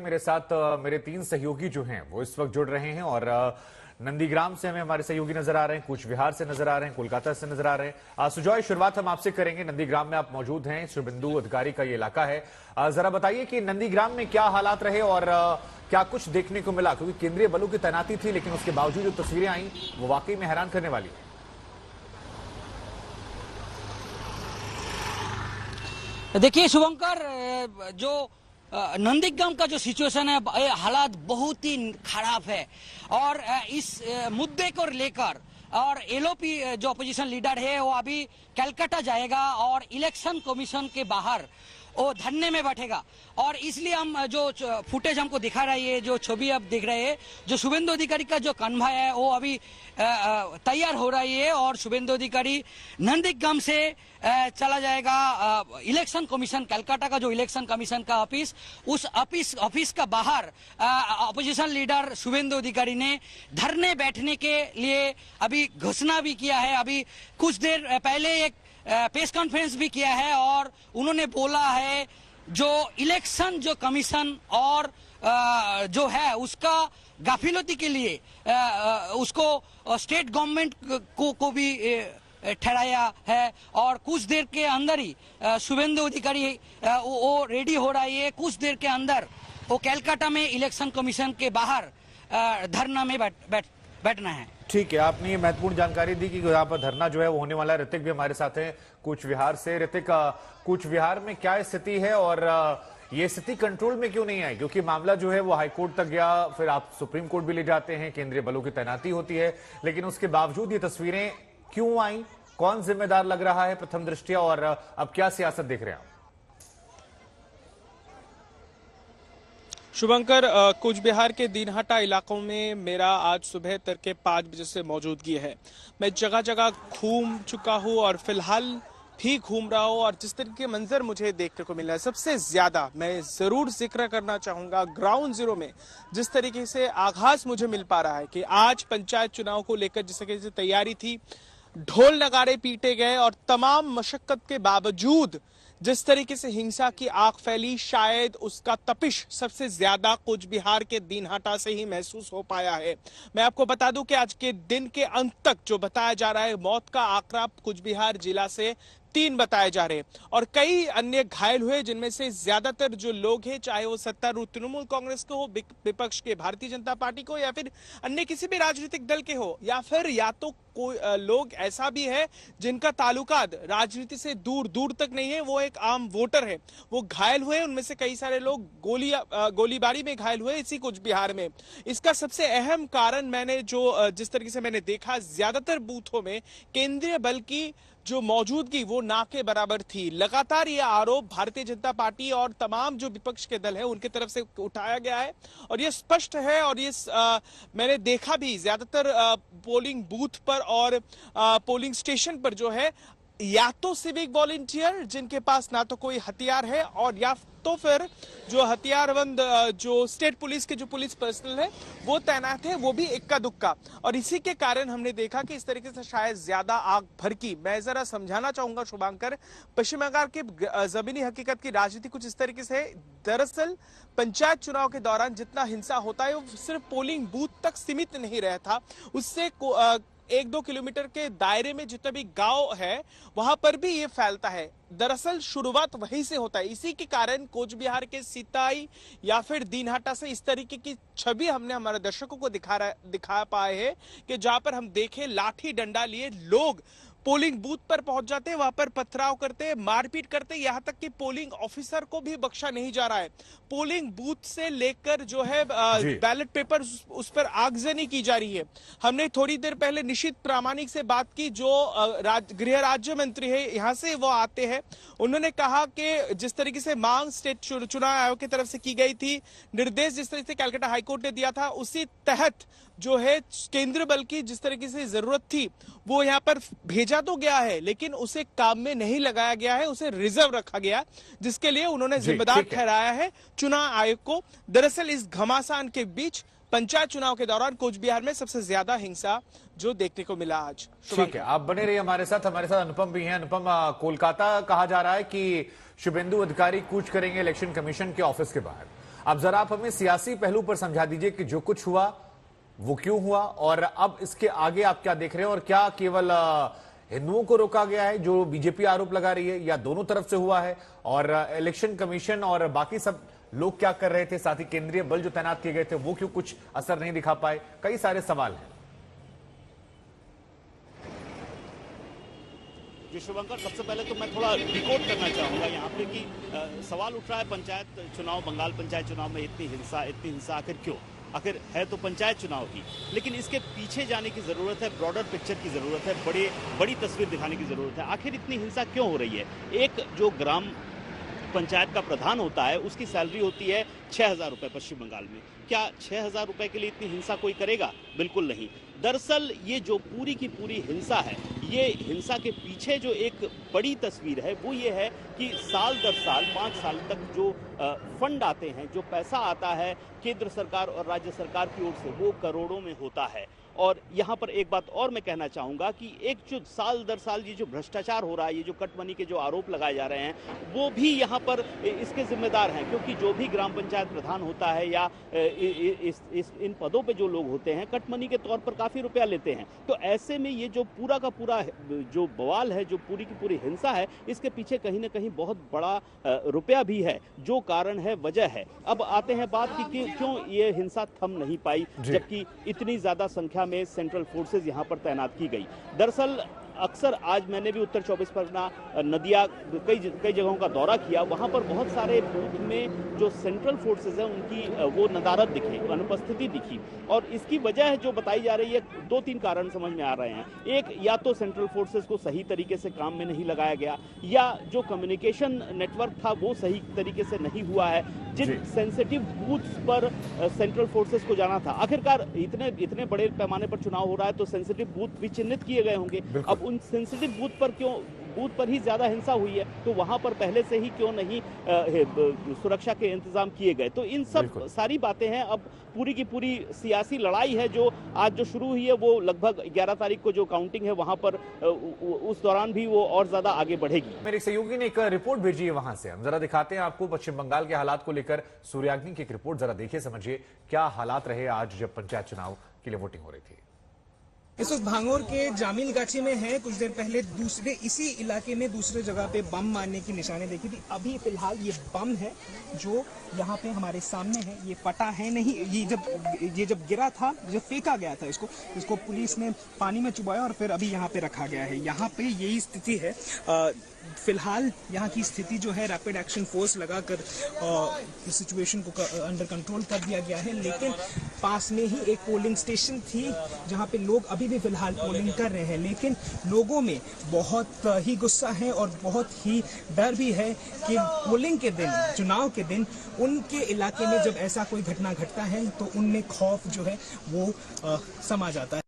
मेरे साथ मेरे 3 सहयोगी जो हैं वो इस वक्त जुड़ रहे हैं और नंदीग्राम से हमें हमारे सहयोगी नजर आ रहे हैं, कूच बिहार से नजर आ रहे हैं, कोलकाता से नजर आ रहे हैं। सुजॉय, शुरुआत हम आपसे करेंगे। नंदीग्राम में आप मौजूद हैं, शुभेंदु अधिकारी का ये इलाका है। जरा बताइए कि नंदीग्राम में क्या हालात रहे और क्या कुछ देखने को मिला, क्योंकि केंद्रीय बलों की तैनाती थी लेकिन उसके बावजूद जो तस्वीरें आई वो वाकई में हैरान करने वाली है। देखिए शुभंकर, जो नंदीग्राम का जो सिचुएशन है, हालात बहुत ही खराब है और इस मुद्दे को लेकर और एलओपी जो अपोजिशन लीडर है वो अभी कलकत्ता जाएगा और इलेक्शन कमीशन के बाहर वो धरने में बैठेगा। और इसलिए हम जो फुटेज हमको दिखा रही है, जो छवि आप देख रहे हैं, जो शुभेंदु अधिकारी का जो कन्वॉय है वो अभी तैयार हो रही है और शुभेंदु अधिकारी नंदीग्राम से चला जाएगा इलेक्शन कमीशन, कलकत्ता का जो इलेक्शन कमीशन का ऑफिस, उस ऑफिस का बाहर अपोजिशन लीडर शुभेंदु अधिकारी ने धरने बैठने के लिए अभी घोषणा भी किया है। अभी कुछ देर पहले एक प्रेस कॉन्फ्रेंस भी किया है और उन्होंने बोला है जो इलेक्शन जो कमीशन और जो है उसका गाफिलती के लिए उसको स्टेट गवर्नमेंट को भी ठहराया है और कुछ देर के अंदर ही शुभेंदु अधिकारी वो रेडी हो रही है। कुछ देर के अंदर वो कलकत्ता में इलेक्शन कमीशन के बाहर धरना में बैठना है। ठीक है, आपने ये महत्वपूर्ण जानकारी दी कि यहाँ पर धरना जो है वो होने वाला है। ऋतिक भी हमारे साथ है कूच बिहार से। ऋतिक, कूच बिहार में क्या स्थिति है और ये स्थिति कंट्रोल में क्यों नहीं आई? क्योंकि मामला जो है वो हाईकोर्ट तक गया, फिर आप सुप्रीम कोर्ट भी ले जाते हैं, केंद्रीय बलों की तैनाती होती है, लेकिन उसके बावजूद ये तस्वीरें क्यों आई? कौन जिम्मेदार लग रहा है प्रथम दृष्टया और अब क्या सियासत देख रहे हैं आप? शुभंकर, कूच बिहार के दीनहाटा इलाकों में मेरा आज सुबह तड़के 5 बजे से मौजूदगी है। मैं जगह जगह घूम चुका हूं और फिलहाल भी घूम रहा हूं और जिस तरह के मंजर मुझे देखने को मिला है, सबसे ज्यादा मैं जरूर जिक्र करना चाहूंगा ग्राउंड जीरो में जिस तरीके से आभास मुझे मिल पा रहा है कि आज पंचायत चुनाव को लेकर जिस तरीके से तैयारी थी, ढोल नगाड़े पीटे गए और तमाम मशक्कत के बावजूद जिस तरीके से हिंसा की आग फैली, शायद उसका तपिश सबसे ज्यादा कूच बिहार के दीनहाटा से ही महसूस हो पाया है। मैं आपको बता दूं कि आज के दिन के अंत तक जो बताया जा रहा है, मौत का आंकड़ा कूच बिहार जिला से 3 बताए जा रहे हैं और कई अन्य घायल हुए, जिनमें से ज्यादातर जो लोग हैं, चाहे वो सत्तारूढ़ तृणमूल कांग्रेस को हो, विपक्ष के भारतीय जनता पार्टी को या फिर अन्य किसी भी राजनीतिक दल के हो, या फिर या तो कोई लोग ऐसा भी है जिनका ताल्लुकात राजनीति से दूर दूर तक नहीं है, वो एक आम वोटर है, वो घायल हुए। उनमें से कई सारे लोग गोलीबारी में घायल हुए इसी कूच बिहार में। इसका सबसे अहम कारण मैंने जो जिस तरीके से मैंने देखा, ज्यादातर बूथों में केंद्रीय बल की जो मौजूदगी वो ना के बराबर थी। लगातार ये आरोप भारतीय जनता पार्टी और तमाम जो विपक्ष के दल है उनकी तरफ से उठाया गया है और ये स्पष्ट है और ये मैंने देखा भी ज्यादातर पोलिंग बूथ पर और पोलिंग स्टेशन पर जो है, या तो सिविक वॉलंटियर जिनके पास ना तो कोई हथियार है और या तो फिर जो हथियारबंद जो स्टेट पुलिस के जो पुलिस पर्सनल है वो तैनात है, वो भी इक्का दुक्का। और इसी के कारण हमने देखा कि इस तरीके से शायद ज्यादा आग भड़की। मैं जरा समझाना चाहूंगा शुभांकर, पश्चिम बंगाल के जमीनी हकीकत की राजनीति कुछ इस तरीके से है। दरअसल पंचायत चुनाव के दौरान जितना हिंसा होता है वो सिर्फ पोलिंग बूथ तक सीमित नहीं रहता, उससे 1-2 किलोमीटर के दायरे में जितना भी गांव है वहां पर भी ये फैलता है। दरअसल शुरुआत वहीं से होता है। इसी के कारण कूच बिहार के सिताई या फिर दीनहाटा से इस तरीके की छवि हमने हमारे दर्शकों को दिखा पाए हैं कि जहां पर हम देखें लाठी डंडा लिए लोग पोलिंग बूथ पर पहुंच जाते हैं, वहां पर पथराव करते, मारपीट करते, यहां तक कि पोलिंग ऑफिसर को भी बख्शा नहीं जा रहा है। पोलिंग बूथ से लेकर जो है बैलेट पेपर उस पर आगजनी की जा रही है। हमने थोड़ी देर पहले निशित प्रामाणिक से बात की, जो गृह राज्य मंत्री है, यहां से वो आते हैं। उन्होंने कहा कि जिस तरीके से मांग स्टेट चुनाव आयोग की तरफ से की गई थी, निर्देश जिस तरीके से कलकत्ता हाईकोर्ट ने दिया था, उसी तहत जो है केंद्रीय बल की जिस तरीके से जरूरत थी वो यहाँ पर भेजा तो गया है, लेकिन उसे काम में नहीं लगाया गया है, उसे रिजर्व रखा गया, जिसके लिए उन्होंने जिम्मेदार ठहराया है चुनाव आयोग को। दरअसल इस घमासान के बीच पंचायत चुनाव के दौरान कूच बिहार में सबसे ज्यादा हिंसा जो देखने को मिला आज। ठीक है, आप बने रहिए हमारे साथ अनुपम भी हैं। अनुपम, कोलकाता कहा जा रहा है कि शुभेंदु अधिकारी कूच करेंगे इलेक्शन कमीशन के ऑफिस के बाहर। अब जरा आप हमें सियासी पहलू पर समझा दीजिए कि जो कुछ हुआ वो क्यों हुआ और अब इसके आगे आप क्या देख रहे हैं और क्या केवल हिंदुओं को रोका गया है जो बीजेपी आरोप लगा रही है या दोनों तरफ से हुआ है और इलेक्शन कमीशन और बाकी सब लोग क्या कर रहे थे, साथ ही केंद्रीय बल जो तैनात किए गए थे वो क्यों कुछ असर नहीं दिखा पाए, कई सारे सवाल हैं। जी शुभंकर, सबसे पहले तो मैं थोड़ा डिकोड करना चाहूंगा यहाँ पे कि सवाल उठ रहा है पंचायत चुनाव, बंगाल पंचायत चुनाव में इतनी हिंसा आखिर क्यों? आखिर है तो पंचायत चुनाव की, लेकिन इसके पीछे जाने की जरूरत है, ब्रॉडर पिक्चर की जरूरत है, बड़ी तस्वीर दिखाने की जरूरत है। आखिर इतनी हिंसा क्यों हो रही है? एक जो ग्राम पंचायत का प्रधान होता है उसकी सैलरी होती है 6,000 रुपए पश्चिम बंगाल में। क्या 6,000 रुपए के लिए इतनी हिंसा कोई करेगा? बिल्कुल नहीं। दरअसल ये जो पूरी की पूरी हिंसा है, ये हिंसा के पीछे जो एक बड़ी तस्वीर है वो ये है कि साल दर साल 5 साल तक जो फंड आते हैं, जो पैसा आता है केंद्र सरकार और राज्य सरकार की ओर से, वो करोड़ों में होता है। और यहाँ पर एक बात और मैं कहना चाहूँगा कि एक जो साल दर साल ये जो भ्रष्टाचार हो रहा है, ये जो कट मनी के जो आरोप लगाए जा रहे हैं, वो भी यहाँ पर इसके जिम्मेदार हैं, क्योंकि जो भी ग्राम पंचायत प्रधान होता है या इन पदों पे जो लोग होते हैं कट मनी के तौर पर काफ़ी रुपया लेते हैं। तो ऐसे में ये जो पूरा का पूरा जो बवाल है, जो पूरी की पूरी हिंसा है, इसके पीछे कहीं ना कहीं बहुत बड़ा रुपया भी है, जो कारण है, वजह है। अब आते हैं बात कि क्यों ये हिंसा थम नहीं पाई जबकि इतनी ज्यादा संख्या में सेंट्रल फोर्सेज यहां पर तैनात की गई। दरअसल अक्सर आज मैंने भी उत्तर 24 परगना, नदिया, कई जगहों का दौरा किया। वहां पर बहुत सारे बूथ में जो सेंट्रल फोर्सेज हैं उनकी वो नदारत दिखी, अनुपस्थिति दिखी। और इसकी वजह है जो बताई जा रही है, 2-3 कारण समझ में आ रहे हैं। एक, या तो सेंट्रल फोर्सेज को सही तरीके से काम में नहीं लगाया गया, या जो कम्युनिकेशन नेटवर्क था वो सही तरीके से नहीं हुआ है। जिन सेंसिटिव बूथ्स पर सेंट्रल फोर्सेज को जाना था, आखिरकार इतने बड़े पैमाने पर चुनाव हो रहा है तो सेंसिटिव बूथ भी चिन्हित किए गए होंगे। अब उन सेंसिटिव बूथ पर ही ज्यादा हिंसा हुई है, तो वहां पर पहले से ही क्यों नहीं सुरक्षा के इंतजाम किए गए? तो इन सब सारी बातें हैं। अब पूरी की पूरी सियासी लड़ाई है जो आज जो शुरू हुई है, वो लगभग 11 तारीख को जो काउंटिंग है वहां पर उस दौरान भी वो और ज्यादा आगे बढ़ेगी। मेरे सहयोगी ने एक रिपोर्ट भेजी है, वहां से हम जरा दिखाते हैं आपको पश्चिम बंगाल के हालात को लेकर। सूर्याग्नि की एक रिपोर्ट जरा देखिए, समझिए क्या हालात रहे आज जब पंचायत चुनाव के लिए वोटिंग हो रही थी। इस वक्त भांगोर के जामिल गाछी में है। कुछ देर पहले इसी इलाके में दूसरे जगह पे बम मारने की निशानी देखी थी। अभी फिलहाल ये बम है जो यहाँ पे हमारे सामने है, ये फटा है नहीं। ये जब गिरा था, जब फेंका गया था, इसको पुलिस ने पानी में चुबाया और फिर अभी यहाँ पे रखा गया है। यहाँ पे यही स्थिति है। फिलहाल यहाँ की स्थिति जो है, रैपिड एक्शन फोर्स लगाकर इस सिचुएशन को अंडर कंट्रोल कर दिया गया है। लेकिन पास में ही एक पोलिंग स्टेशन थी जहाँ पे लोग अभी भी फिलहाल पोलिंग कर रहे हैं, लेकिन लोगों में बहुत ही गुस्सा है और बहुत ही डर भी है कि पोलिंग के दिन, चुनाव के दिन, उनके इलाके में जब ऐसा कोई घटना घटता है तो उनमें खौफ जो है वो समा जाता है।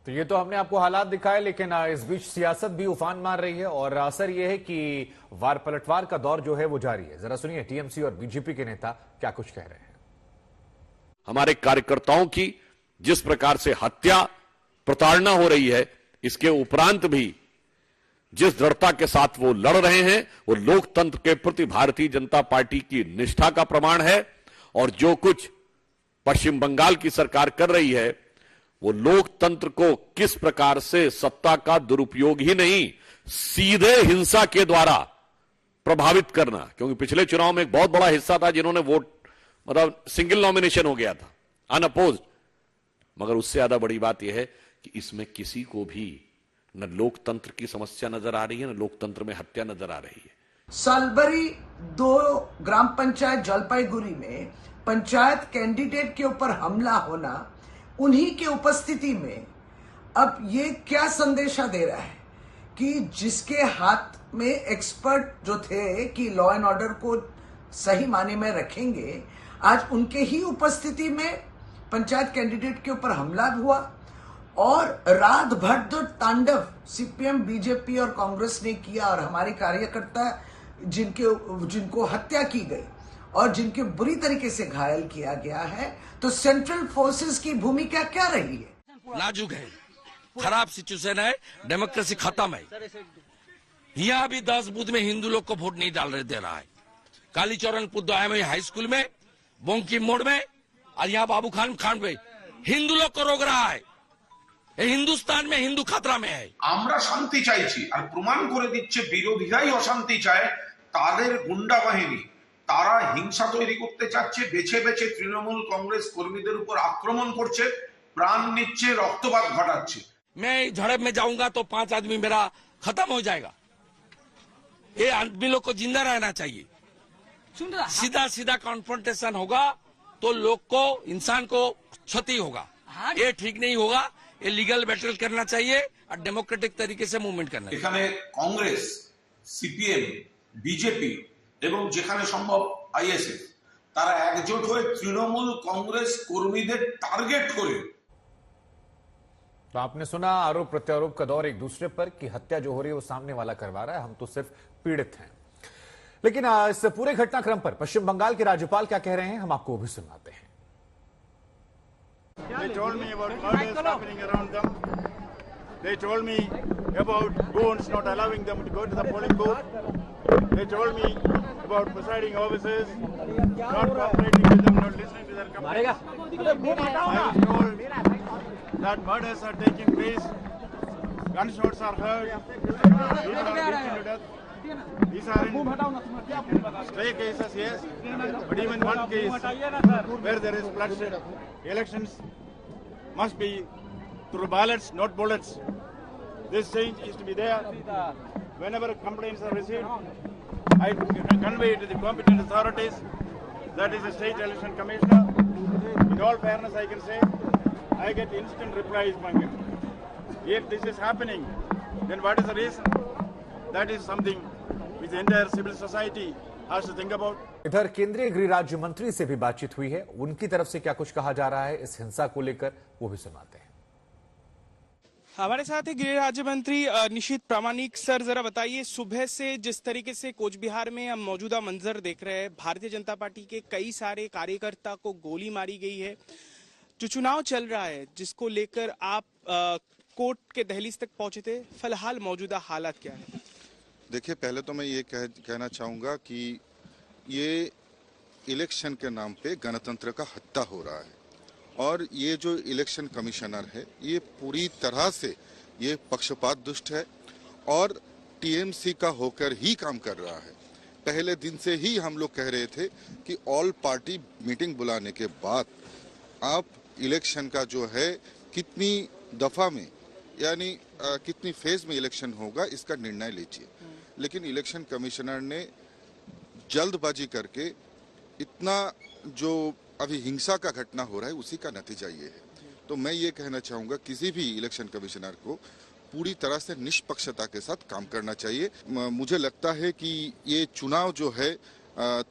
तो ये तो हमने आपको हालात दिखाए, लेकिन इस बीच सियासत भी उफान मार रही है और असर ये है कि वार पलटवार का दौर जो है वो जारी है। जरा सुनिए टीएमसी और बीजेपी के नेता क्या कुछ कह रहे हैं। हमारे कार्यकर्ताओं की जिस प्रकार से हत्या, प्रताड़ना हो रही है, इसके उपरांत भी जिस दृढ़ता के साथ वो लड़ रहे हैं, वो लोकतंत्र के प्रति भारतीय जनता पार्टी की निष्ठा का प्रमाण है। और जो कुछ पश्चिम बंगाल की सरकार कर रही है, वो लोकतंत्र को किस प्रकार से सत्ता का दुरुपयोग ही नहीं, सीधे हिंसा के द्वारा प्रभावित करना। क्योंकि पिछले चुनाव में एक बहुत बड़ा हिस्सा था जिन्होंने वोट, मतलब सिंगल नॉमिनेशन हो गया था, अनअपोज्ड। मगर उससे ज्यादा बड़ी बात यह है कि इसमें किसी को भी न लोकतंत्र की समस्या नजर आ रही है, न लोकतंत्र में हत्या नजर आ रही है। सालबरी 2 ग्राम पंचायत जलपाईगुड़ी में पंचायत कैंडिडेट के ऊपर हमला होना, उन्हीं के उपस्थिति में अब ये क्या संदेशा दे रहा है कि जिसके हाथ में एक्सपर्ट जो थे कि लॉ एंड ऑर्डर को सही माने में रखेंगे, आज उनके ही उपस्थिति में पंचायत कैंडिडेट के ऊपर हमला हुआ। और रात भर जो तांडव सीपीएम, बीजेपी और कांग्रेस ने किया और हमारे कार्यकर्ता जिनको हत्या की गई और जिनके बुरी तरीके से घायल किया गया है, तो सेंट्रल फोर्सेस की भूमिका क्या रही है? नाजुक है, खराब सिचुएशन है, डेमोक्रेसी खत्म है। यहाँ भी 10 बूथ में हिंदू लोग को वोट नहीं दे रहा है। कालीचरण पुद्दो में हाई स्कूल में, बोंकी मोड़ में, और यहाँ बाबू खान खान पे हिंदू लोग को रोक रहा है। हिंदुस्तान में हिंदू खतरा में है। আমরা শান্তি চাইছি আর প্রমাণ করে দিচ্ছে বিরোধীরাই অশান্তি চায়। তাদের গুন্ডা বাহিনী তারা হিংসা তৈরি করতে চাচ্ছে, বেছে বেছে তৃণমূল কংগ্রেস কর্মীদের উপর আক্রমণ করছে, প্রাণ নিচ্ছে, রক্তপাত ঘটাচ্ছে। मैं झड़प में जाऊंगा तो 5 आदमी मेरा खत्म हो जाएगा। ये आदमी लोग को जिंदा रहना चाहिए। सीधा सीधा कॉन्फ्रंटेशन होगा तो लोग को, इंसान को क्षति होगा। ये ठीक नहीं होगा। ये लीगल बैटल करना चाहिए और डेमोक्रेटिक तरीके से मूवमेंट करना चाहिए। এখানে কংগ্রেস, সিপিএম, বিজেপি এবং যেখানে সম্ভব আইএসএফ তারা একজোট হয়ে তৃণমূল কংগ্রেস কর্মীদের টার্গেট করে। तो आपने सुना आरोप प्रत्यारोप का दौर एक दूसरे पर कि हत्या जो हो रही है वो सामने वाला करवा रहा है, हम तो सिर्फ पीड़ित हैं। लेकिन इस पूरे घटनाक्रम पर पश्चिम बंगाल के राज्यपाल क्या कह रहे हैं, हम आपको वो भी सुनाते हैं। They told me about murders happening around them. They told me about goons not allowing them to go to the polling booth. They told me about presiding officers not cooperating with them, not listening to their complaints. I was told that murders are taking place, gunshots are heard, people are beaten to death. These are in stray cases, yes, but even one case where there is bloodshed. Elections must be through ballots, not bullets. This change is to be there. Whenever complaints are received, I convey it to the competent authorities, that is the State Election Commissioner. In all fairness, I can say, I get instant replies from him. If this is happening, then what is the reason? That is something which the entire civil society has to think about. इधर केंद्रीय गृह राज्य मंत्री से भी बातचीत हुई है, उनकी तरफ से क्या कुछ कहा जा रहा है इस हिंसा को लेकर, वो भी सुनाते हैं। हमारे साथ ही गृह राज्य मंत्री निशित प्रामाणिक। सर, जरा बताइए, सुबह से जिस तरीके से कोच बिहार में हम मौजूदा मंजर देख रहे हैं, भारतीय जनता पार्टी के कई सारे कार्यकर्ता को गोली मारी गई है, जो चुनाव चल रहा है जिसको लेकर आप कोर्ट के दहलीज तक पहुंचे थे, फिलहाल मौजूदा हालात क्या है? देखिए, पहले तो मैं ये कहना चाहूँगा कि ये इलेक्शन के नाम पे गणतंत्र का हत्या हो रहा है और ये जो इलेक्शन कमिश्नर है ये पूरी तरह से ये पक्षपात दुष्ट है और टीएमसी का होकर ही काम कर रहा है। पहले दिन से ही हम लोग कह रहे थे कि ऑल पार्टी मीटिंग बुलाने के बाद आप इलेक्शन का जो है कितनी दफा में यानी कितनी फेज में इलेक्शन होगा इसका निर्णय लीजिए। लेकिन इलेक्शन कमिश्नर ने जल्दबाजी करके इतना जो अभी हिंसा का घटना हो रहा है उसी का नतीजा ये है। तो मैं ये कहना चाहूँगा किसी भी इलेक्शन कमिश्नर को पूरी तरह से निष्पक्षता के साथ काम करना चाहिए। मुझे लगता है कि ये चुनाव जो है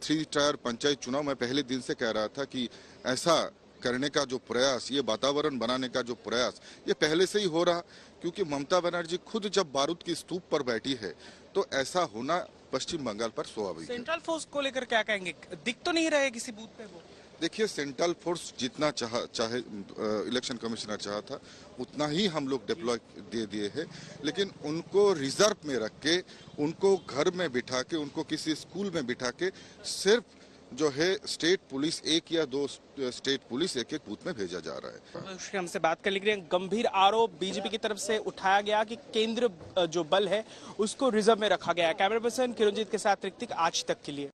3 टायर पंचायत चुनाव, मैं पहले दिन से कह रहा था कि ऐसा करने का जो प्रयास, ये वातावरण बनाने का जो प्रयास ये पहले से ही हो रहा, क्योंकि ममता बनर्जी खुद जब बारूद की स्तूप पर बैठी है तो ऐसा होना पश्चिम बंगाल पर स्वाभाविक है। सेंट्रल फोर्स को लेकर क्या कहेंगे? दिख तो नहीं रहे किसी बूथ पे वो? देखिए, सेंट्रल फोर्स जितना चाहे इलेक्शन कमिश्नर चाहा था उतना ही हम लोग डिप्लॉय दे दिए हैं, लेकिन उनको रिजर्व में रख के, उनको घर में बिठा के, उनको किसी स्कूल में बिठा के सिर्फ जो है स्टेट पुलिस 1 या 2 स्टेट पुलिस एक बूथ में भेजा जा रहा है। हमसे बात करने के लिए गंभीर आरोप बीजेपी की तरफ से उठाया गया कि केंद्र जो बल है उसको रिजर्व में रखा गया है। कैमरा पर्सन किरणजीत के साथ ऋतिक, आज तक के लिए।